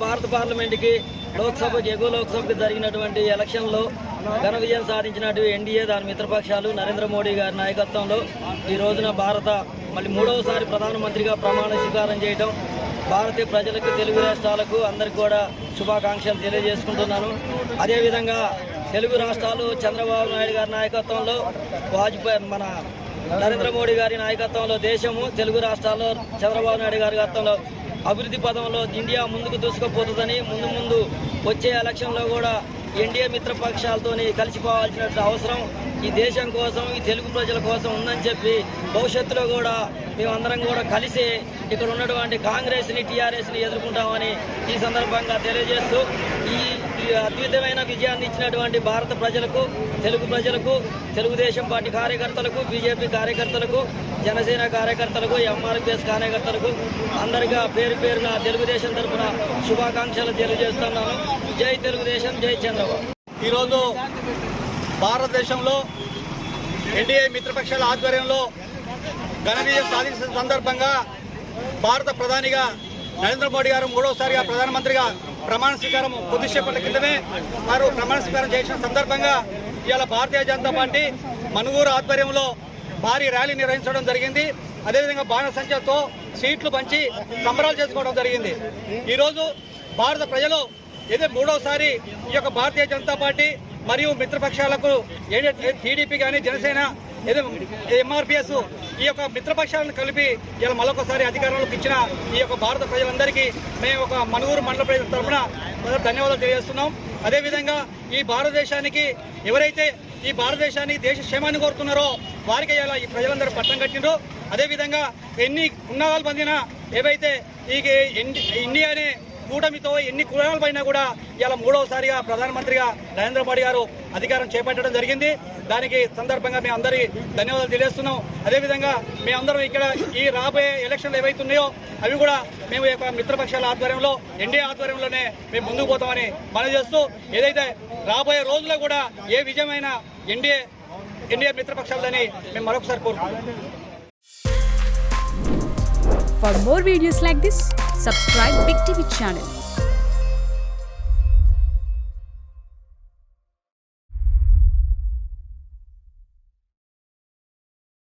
భారత పార్లమెంటుకి లోక్సభకి ఎగువ లోక్సభకి జరిగినటువంటి ఎలక్షన్లో ఘన విజయం సాధించినట్టు ఎన్డీఏ దాని మిత్రపక్షాలు నరేంద్ర మోడీ గారి నాయకత్వంలో ఈ రోజున భారత మళ్ళీ మూడవసారి ప్రధానమంత్రిగా ప్రమాణ స్వీకారం చేయడం భారతీయ ప్రజలకు తెలుగు రాష్ట్రాలకు అందరికీ కూడా శుభాకాంక్షలు తెలియజేసుకుంటున్నాను. అదేవిధంగా తెలుగు రాష్ట్రాలు చంద్రబాబు నాయుడు గారి నాయకత్వంలో మన నరేంద్ర మోడీ గారి నాయకత్వంలో దేశము తెలుగు రాష్ట్రాల్లో చంద్రబాబు నాయుడు గారి నాయకత్వంలో అభివృద్ధి పదంలో ఇండియా ముందుకు దూసుకుపోతుందని ముందు వచ్చే ఎలక్షన్లో కూడా ఎన్డీఏ మిత్రపక్షాలతో కలిసిపోవాల్సిన అవసరం ఈ దేశం కోసం ఈ తెలుగు ప్రజల కోసం ఉందని చెప్పి భవిష్యత్తులో కూడా మేమందరం కూడా కలిసి ఇక్కడ ఉన్నటువంటి కాంగ్రెస్ని టీఆర్ఎస్ని ఎదుర్కొంటామని ఈ సందర్భంగా తెలియజేస్తూ ఈ అద్భుతమైన విజయాన్ని ఇచ్చినటువంటి భారత ప్రజలకు తెలుగు ప్రజలకు తెలుగుదేశం పార్టీ కార్యకర్తలకు బీజేపీ కార్యకర్తలకు జనసేన కార్యకర్తలకు ఎంఆర్పిఎస్ కార్యకర్తలకు అందరిగా పేరున తెలుగుదేశం తరఫున శుభాకాంక్షలు తెలియజేస్తున్నాను. జై తెలుగుదేశం, జై చంద్రబాబు. ఈరోజు భారతదేశంలో ఎన్డీఏ మిత్రపక్షాల ఆధ్వర్యంలో ఘన విజయం సాధించిన సందర్భంగా భారత ప్రధానిగా నరేంద్ర మోడీ గారు మూడవసారిగా ప్రధానమంత్రిగా ప్రమాణ స్వీకారం కొద్దిసేపటి క్రితమే వారు ప్రమాణ స్వీకారం చేసిన సందర్భంగా ఇవాళ భారతీయ జనతా పార్టీ మనుగూరు ఆధ్వర్యంలో భారీ ర్యాలీ నిర్వహించడం జరిగింది. అదేవిధంగా బాణసంచతో సీట్లు పంచి సంబరాలు చేసుకోవడం జరిగింది. ఈరోజు భారత ప్రజలు ఏదో మూడవసారి ఈ యొక్క భారతీయ జనతా పార్టీ మరియు మిత్రపక్షాలకు టీడీపీ కానీ జనసేన ఏదో ఎంఆర్పిఎస్ ఈ యొక్క మిత్రపక్షాలను కలిపి ఇలా మరొకసారి అధికారంలోకి ఇచ్చిన ఈ యొక్క భారత ప్రజలందరికీ మేము ఒక మనుగూరు మండల ప్రజల తరఫున ధన్యవాదాలు తెలియజేస్తున్నాం. అదేవిధంగా ఈ భారతదేశానికి ఎవరైతే ఈ భారతదేశాన్ని దేశ క్షేమాన్ని కోరుతున్నారో వారికి ఇలా ఈ ప్రజలందరూ పట్టం కట్టిండ్రు. అదేవిధంగా ఎన్ని కున్నాలు పొందినా ఏవైతే ఈ ఇండియానే కూటమితో ఎన్ని కులాలు పైన కూడా ఇలా మూడవసారిగా ప్రధానమంత్రిగా నరేంద్ర మోడీ గారు అధికారం చేపట్టడం జరిగింది. దానికి సందర్భంగా మేము అందరి ధన్యవాదాలు తెలియజేస్తున్నాం. అదేవిధంగా మేమందరం ఇక్కడ ఈ రాబోయే ఎలక్షన్లు ఏవైతున్నాయో అవి కూడా మేము ఈ యొక్క మిత్రపక్షాల ఆధ్వర్యంలో ఎన్డీఏ ఆధ్వర్యంలోనే మేము ముందుకు పోతామని మనం చేస్తూ ఏదైతే రాబోయే రోజుల్లో కూడా ఏ విజయమైన ఎన్డీఏ మిత్రపక్షాలని మేము మరొకసారి కోరుకుంటున్నాం. For more videos like this, subscribe Big TV channel.